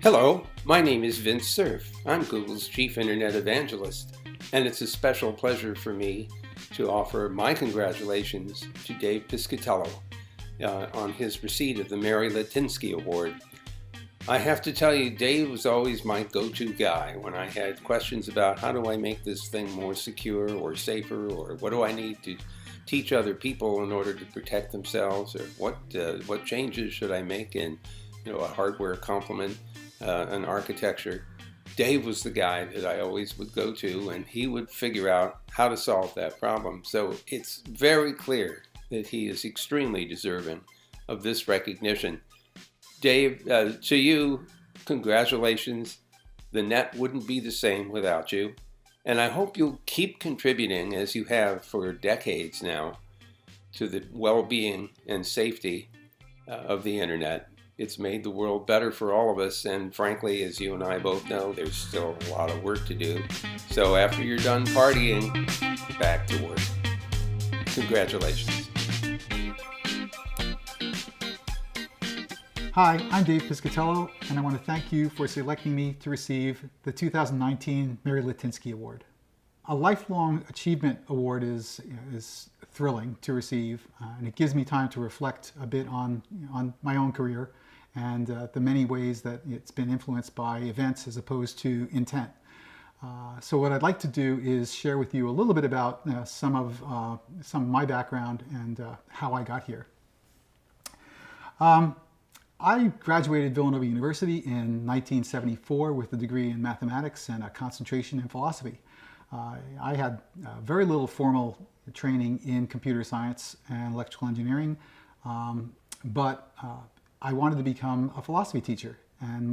Hello, my name is Vince Cerf. I'm Google's Chief Internet Evangelist, and it's a special pleasure for me to offer my congratulations to Dave Piscitello on his receipt of the Mary Latinsky Award. I have to tell you, Dave was always my go-to guy when I had questions about how do I make this thing more secure or safer, or what do I need to teach other people in order to protect themselves, or what changes should I make in a hardware complement, an architecture. Dave was the guy that I always would go to, and he would figure out how to solve that problem. So it's very clear that he is extremely deserving of this recognition. Dave, to you, congratulations. The net wouldn't be the same without you. And I hope you'll keep contributing, as you have for decades now, to the well-being and safety of the internet. It's made the world better for all of us, and frankly, as you and I both know, there's still a lot of work to do. So after you're done partying, back to work. Congratulations. Hi, I'm Dave Piscitello, and I want to thank you for selecting me to receive the 2019 Mary Latinsky Award. A lifelong achievement award is thrilling to receive, and it gives me time to reflect a bit on my own career and the many ways that it's been influenced by events as opposed to intent. So what I'd like to do is share with you a little bit about some of my background and how I got here. I graduated Villanova University in 1974 with a degree in mathematics and a concentration in philosophy. I had very little formal training in computer science and electrical engineering, but I wanted to become a philosophy teacher, and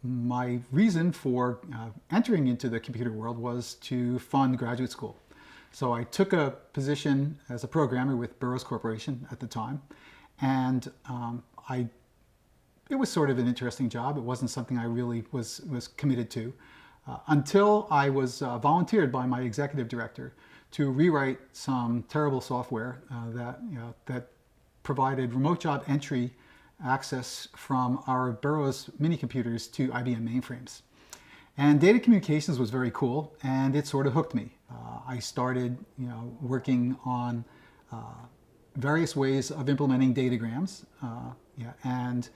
my reason for entering into the computer world was to fund graduate school. So I took a position as a programmer with Burroughs Corporation at the time, and it was sort of an interesting job. It wasn't something I really was committed to until I was volunteered by my executive director to rewrite some terrible software that provided remote job entry access from our Burroughs mini computers to IBM mainframes. And data communications was very cool, and it sort of hooked me. I started working on various ways of implementing datagrams, and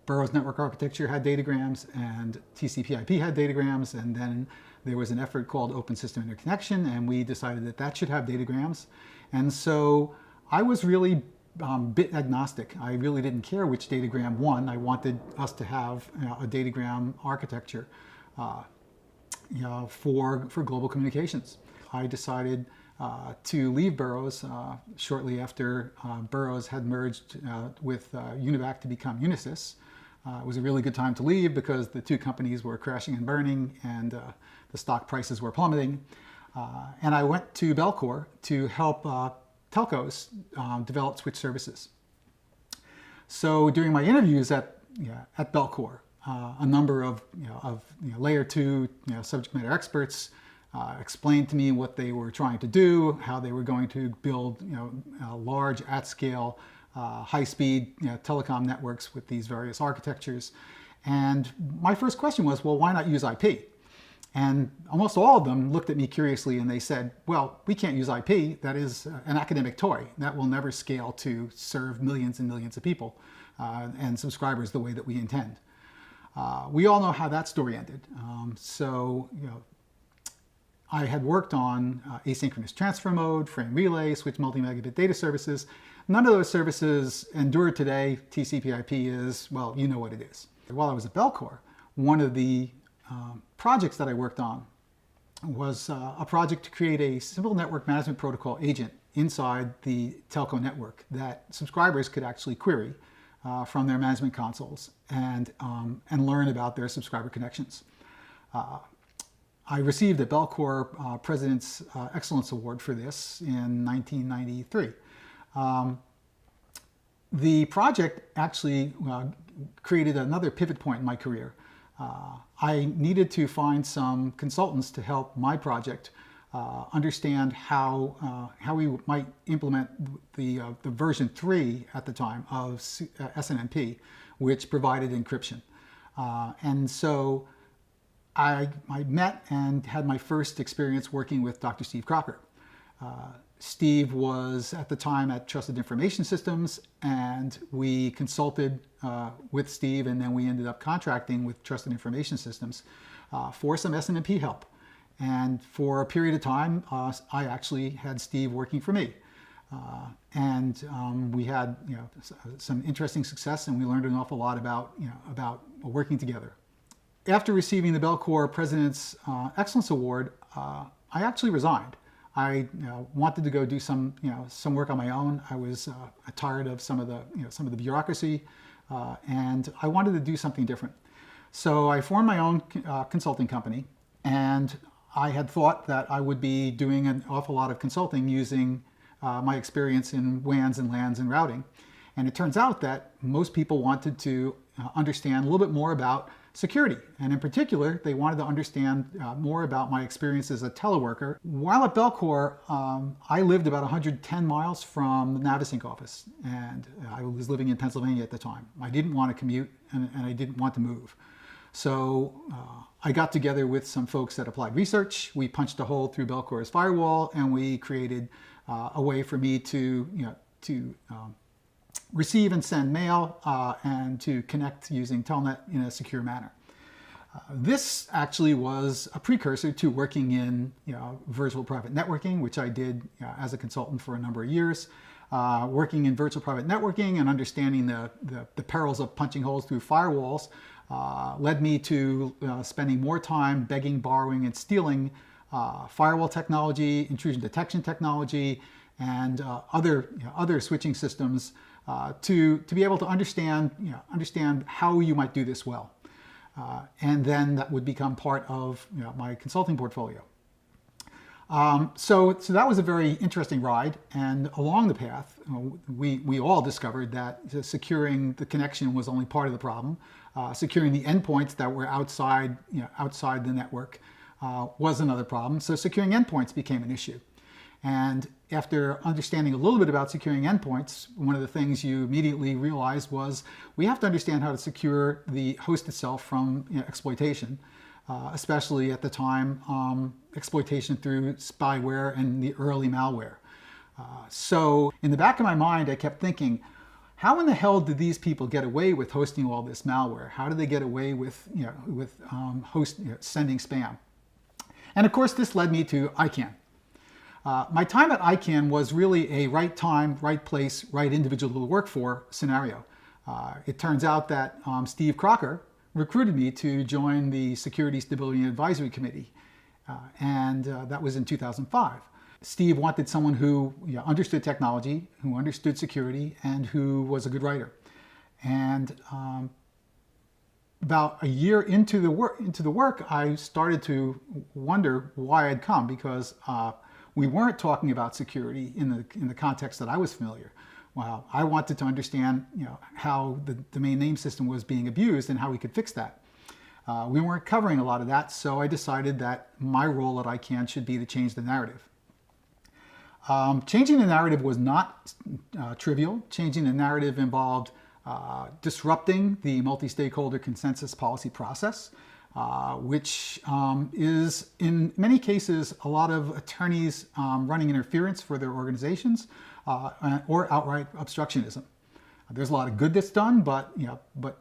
Burroughs network architecture had datagrams, and TCP/IP had datagrams, and then there was an effort called Open System Interconnection, and we decided that should have datagrams. And so I was really bit agnostic. I really didn't care which datagram won. I wanted us to have a datagram architecture for global communications. I decided to leave Burroughs shortly after Burroughs had merged with Univac to become Unisys. It was a really good time to leave because the two companies were crashing and burning, and the stock prices were plummeting. And I went to Belcore to help telcos develop switch services. So during my interviews at Belcore, a number of layer 2 subject matter experts explained to me what they were trying to do, how they were going to build large, at-scale, high-speed telecom networks with these various architectures. And my first question was, well, why not use IP? And almost all of them looked at me curiously and they said, well, we can't use IP. That is an academic toy. That will never scale to serve millions and millions of people and subscribers the way that we intend. We all know how that story ended. I had worked on asynchronous transfer mode, frame relay, switch multi-megabit data services. None of those services endure today. TCP/IP is, well, you know what it is. While I was at Belcore, one of the projects that I worked on was a project to create a simple network management protocol agent inside the telco network that subscribers could actually query from their management consoles and learn about their subscriber connections. I received a Belcore President's Excellence Award for this in 1993. The project actually created another pivot point in my career. I needed to find some consultants to help my project understand how we might implement the version 3 at the time of SNMP, which provided encryption. And so I met and had my first experience working with Dr. Steve Crocker. Steve was at the time at Trusted Information Systems, and we consulted with Steve, and then we ended up contracting with Trusted Information Systems for some SNMP help. And for a period of time, I actually had Steve working for me. We had some interesting success, and we learned an awful lot about working together. After receiving the Bell Corps President's Excellence Award, I actually resigned. I wanted to go do some work on my own. I was tired of some of the bureaucracy, and I wanted to do something different. So I formed my own consulting company, and I had thought that I would be doing an awful lot of consulting using my experience in WANs and LANs and routing. And it turns out that most people wanted to understand a little bit more about security. And in particular, they wanted to understand more about my experience as a teleworker. While at Bell Corps, I lived about 110 miles from the Navisync office, and I was living in Pennsylvania at the time. I didn't want to commute, and I didn't want to move. So I got together with some folks at Applied Research. We punched a hole through Bell Corps' firewall, and we created a way for me to receive and send mail and to connect using Telnet in a secure manner. This actually was a precursor to working in virtual private networking, which I did as a consultant for a number of years. Working in virtual private networking and understanding the perils of punching holes through firewalls led me to spending more time begging, borrowing, and stealing firewall technology, intrusion detection technology, and other switching systems to be able to understand how you might do this well. And then that would become part of my consulting portfolio. So that was a very interesting ride, and along the path, we all discovered that securing the connection was only part of the problem. Securing the endpoints that were outside the network was another problem. So securing endpoints became an issue. And after understanding a little bit about securing endpoints, one of the things you immediately realized was we have to understand how to secure the host itself from exploitation. Especially at the time, exploitation through spyware and the early malware. So in the back of my mind, I kept thinking, how in the hell did these people get away with hosting all this malware? How did they get away with sending spam? And of course, this led me to ICANN. My time at ICANN was really a right time, right place, right individual to work for scenario. It turns out that Steve Crocker recruited me to join the Security Stability Advisory Committee, and that was in 2005. Steve wanted someone who understood technology, who understood security, and who was a good writer. And about a year into the work, I started to wonder why I'd come, because we weren't talking about security in the context that I was familiar. Well, I wanted to understand, how the domain name system was being abused and how we could fix that. We weren't covering a lot of that, so I decided that my role at ICANN should be to change the narrative. Changing the narrative was not trivial. Changing the narrative involved disrupting the multi-stakeholder consensus policy process, which is in many cases a lot of attorneys running interference for their organizations or outright obstructionism. There's a lot of good that's done, but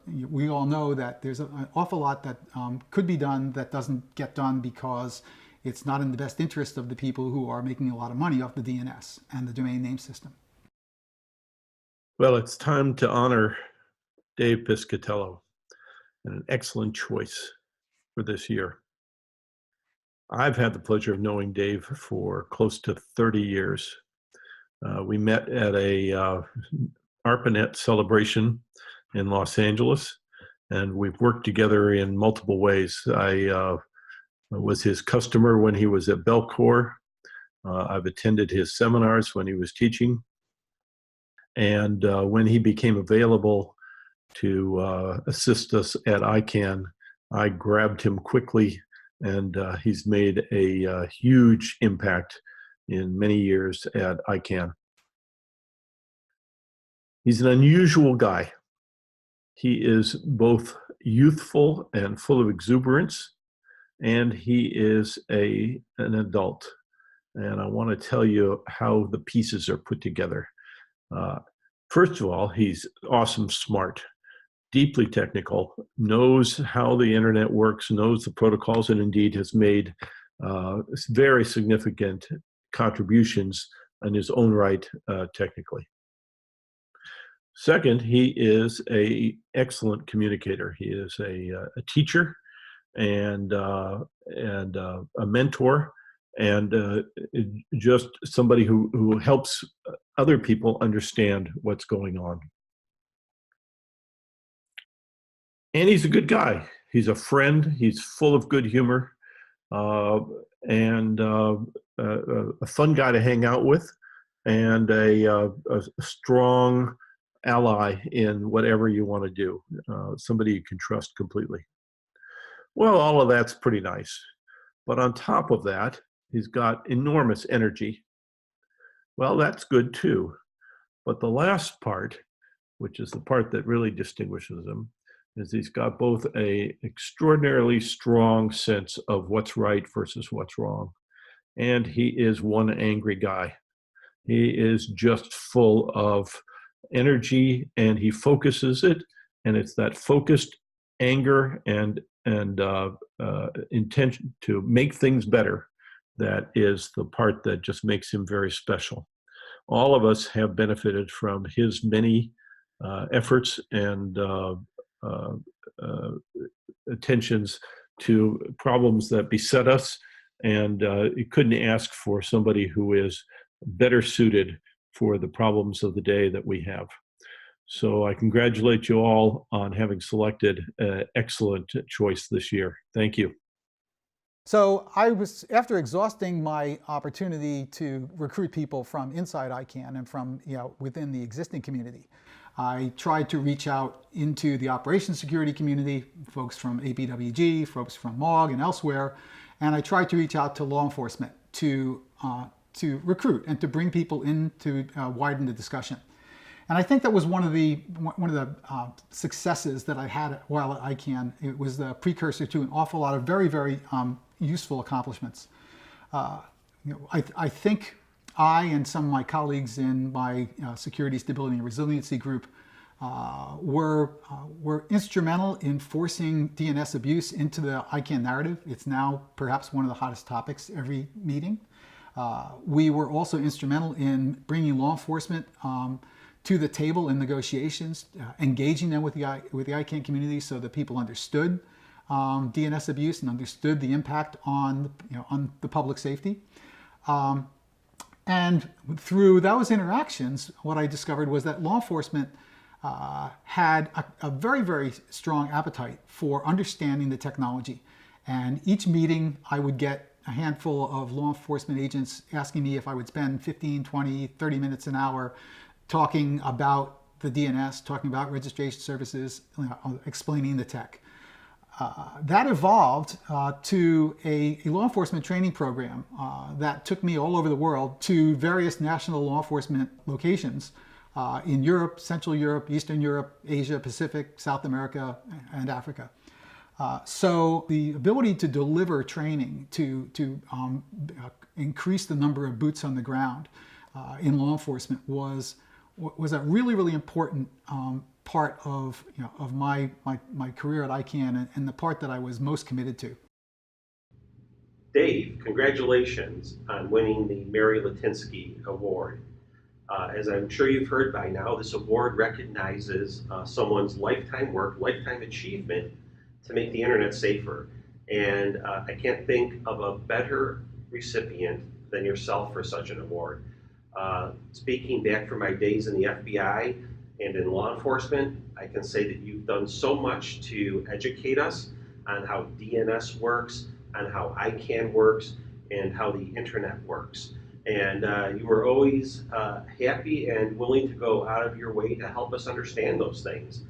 we all know that there's an awful lot that could be done that doesn't get done because it's not in the best interest of the people who are making a lot of money off the DNS and the domain name system. Well, it's time to honor Dave Piscitello, and an excellent choice for this year. I've had the pleasure of knowing Dave for close to 30 years. We met at a ARPANET celebration in Los Angeles, and we've worked together in multiple ways. I was his customer when he was at Bell Corps. I've attended his seminars when he was teaching. And when he became available to assist us at ICANN, I grabbed him quickly and he's made a huge impact in many years at ICANN. He's an unusual guy. He is both youthful and full of exuberance, and he is an adult. And I want to tell you how the pieces are put together. First of all, he's awesome smart, deeply technical, knows how the internet works, knows the protocols, and indeed has made very significant contributions in his own right technically. Second, he is an excellent communicator. He is a teacher and a mentor, and just somebody who helps other people understand what's going on. And he's a good guy. He's a friend. He's full of good humor, and a fun guy to hang out with, and a strong ally in whatever you want to do. Somebody you can trust completely. Well, all of that's pretty nice. But on top of that, he's got enormous energy. Well, that's good too. But the last part, which is the part that really distinguishes him, is he's got both an extraordinarily strong sense of what's right versus what's wrong. And he is one angry guy. He is just full of energy, and he focuses it, and it's that focused anger and intention to make things better that is the part that just makes him very special. All of us have benefited from his many efforts and attentions to problems that beset us, and you couldn't ask for somebody who is better suited for the problems of the day that we have. So I congratulate you all on having selected an excellent choice this year. Thank you. So after exhausting my opportunity to recruit people from inside ICANN and from within the existing community, I tried to reach out into the operations security community, folks from APWG, folks from MAAWG and elsewhere, and I tried to reach out to law enforcement to recruit and to bring people in to widen the discussion. And I think that was one of the successes that I had while at ICANN. It was the precursor to an awful lot of very, very useful accomplishments. I think I and some of my colleagues in my security, stability, and resiliency group were instrumental in forcing DNS abuse into the ICANN narrative. It's now perhaps one of the hottest topics every meeting. We were also instrumental in bringing law enforcement to the table in negotiations, engaging them with the ICANN community so that people understood DNS abuse and understood the impact on the public safety. And through those interactions, what I discovered was that law enforcement had a very, very strong appetite for understanding the technology. And each meeting, I would get a handful of law enforcement agents asking me if I would spend 15, 20, 30 minutes an hour talking about the DNS, talking about registration services, explaining the tech. That evolved to a law enforcement training program that took me all over the world to various national law enforcement locations in Europe, Central Europe, Eastern Europe, Asia, Pacific, South America, and Africa. So the ability to deliver training to increase the number of boots on the ground in law enforcement was a really, really important part of my career at ICANN, and the part that I was most committed to. Dave, congratulations on winning the Mary Latinsky Award. As I'm sure you've heard by now, this award recognizes someone's lifetime work, lifetime achievement to make the internet safer. And I can't think of a better recipient than yourself for such an award. Speaking back from my days in the FBI and in law enforcement, I can say that you've done so much to educate us on how DNS works, on how ICANN works, and how the internet works. And you were always happy and willing to go out of your way to help us understand those things.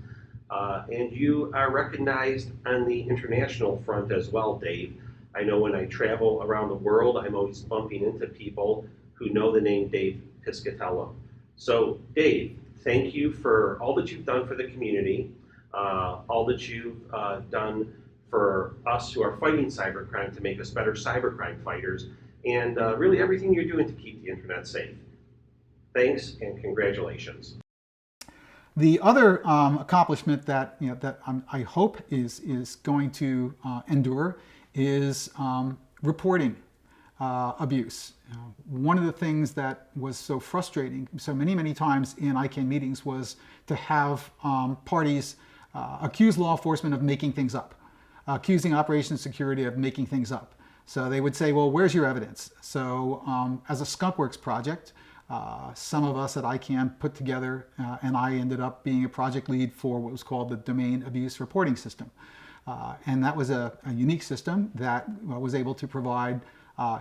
And you are recognized on the international front as well, Dave. I know when I travel around the world, I'm always bumping into people who know the name Dave Piscitello. So Dave, thank you for all that you've done for the community, all that you've done for us who are fighting cybercrime to make us better cybercrime fighters, and really everything you're doing to keep the internet safe. Thanks and congratulations. The other accomplishment that I hope is going to endure is reporting abuse. One of the things that was so frustrating so many times in ICANN meetings was to have parties accuse law enforcement of making things up, accusing operations security of making things up. So they would say, well, where's your evidence? So as a skunkworks project, some of us at ICANN put together, and I ended up being a project lead for what was called the Domain Abuse Reporting System. And that was a unique system that was able to provide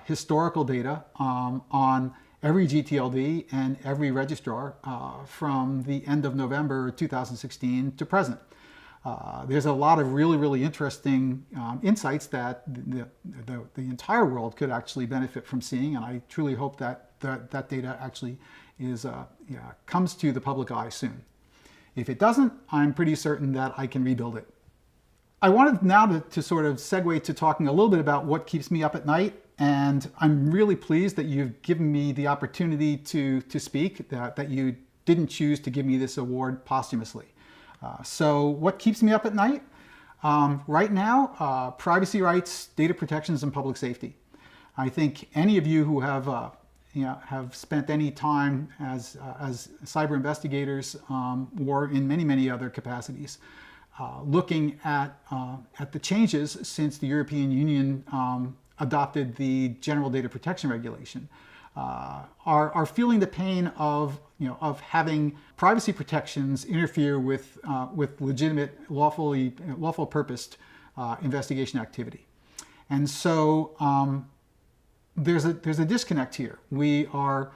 historical data on every GTLD and every registrar from the end of November 2016 to present. There's a lot of really interesting insights that the entire world could actually benefit from seeing, and I truly hope that that data actually comes to the public eye soon. If it doesn't, I'm pretty certain that I can rebuild it. I wanted now to sort of segue to talking a little bit about what keeps me up at night, and I'm really pleased that you've given me the opportunity to speak, that you didn't choose to give me this award posthumously. So what keeps me up at night? Right now, privacy rights, data protections, and public safety. I think any of you who have spent any time as cyber investigators or in many other capacities, looking at the changes since the European Union adopted the General Data Protection Regulation, are feeling the pain of having privacy protections interfere with legitimate, lawful purposed investigation activity, and so there's a disconnect here. We are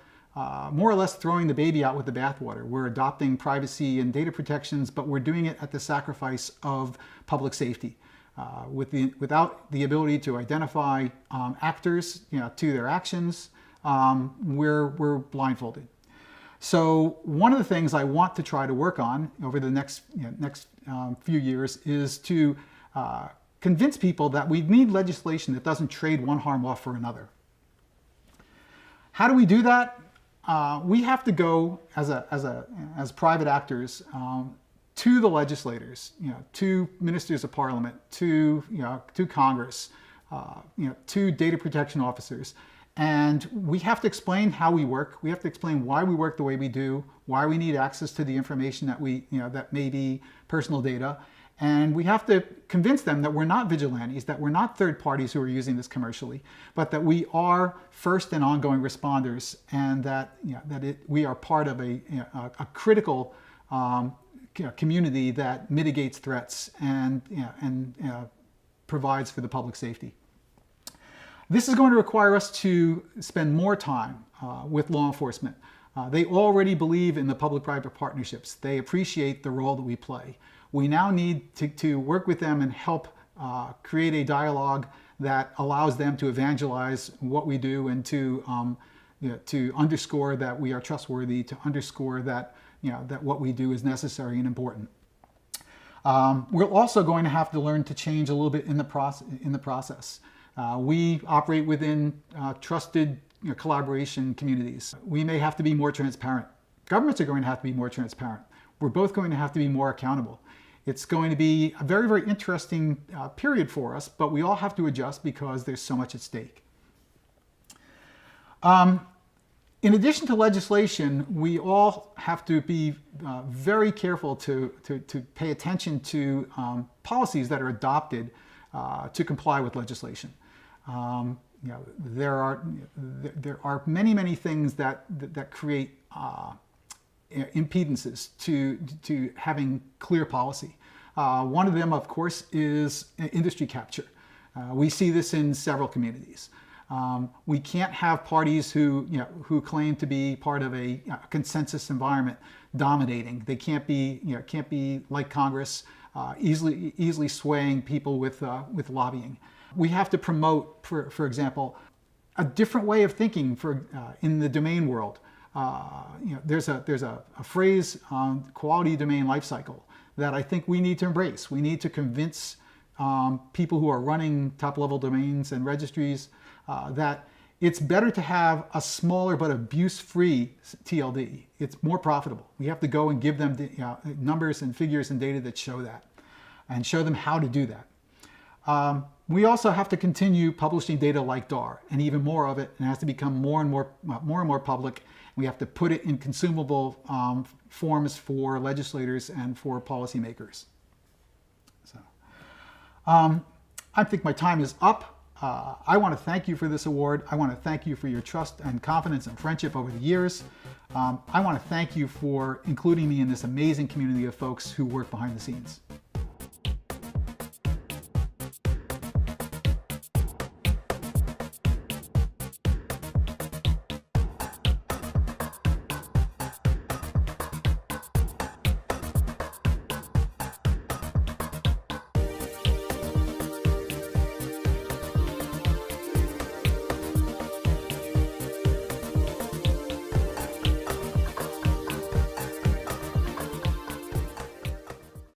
more or less throwing the baby out with the bathwater. We're adopting privacy and data protections, but we're doing it at the sacrifice of public safety. Without the ability to identify actors to their actions, we're blindfolded. So one of the things I want to try to work on over the next few years is to convince people that we need legislation that doesn't trade one harm off for another. How do we do that? We have to go as private actors to the legislators, to ministers of parliament, to Congress, to data protection officers, and we have to explain how we work. We have to explain why we work the way we do, why we need access to the information that may be personal data, and we have to convince them that we're not vigilantes, that we're not third parties who are using this commercially, but that we are first and ongoing responders, and that we are part of a critical community that mitigates threats and provides for the public safety. This is going to require us to spend more time with law enforcement. They already believe in the public-private partnerships. They appreciate the role that we play. We now need to work with them and help create a dialogue that allows them to evangelize what we do and to underscore that we are trustworthy, to underscore that that what we do is necessary and important. We're also going to have to learn to change a little bit in the process. We operate within trusted collaboration communities. We may have to be more transparent. Governments are going to have to be more transparent. We're both going to have to be more accountable. It's going to be a very interesting period for us, but we all have to adjust because there's so much at stake. In addition to legislation, we all have to be very careful to pay attention to policies that are adopted to comply with legislation. There are many things that create impedances to having clear policy. One of them, of course, is industry capture. We see this in several communities. We can't have parties who claim to be part of a consensus environment dominating. They can't be like Congress, easily swaying people with lobbying. We have to promote, for example, a different way of thinking in the domain world. There's a phrase on quality domain lifecycle that I think we need to embrace. We need to convince people who are running top-level domains and registries that it's better to have a smaller but abuse-free TLD. It's more profitable. We have to go and give them numbers and figures and data that show that, and show them how to do that. We also have to continue publishing data like DAR, and even more of it, and it has to become more and more public. We have to put it in consumable forms for legislators and for policymakers. So, I think my time is up. I want to thank you for this award. I want to thank you for your trust and confidence and friendship over the years. I want to thank you for including me in this amazing community of folks who work behind the scenes.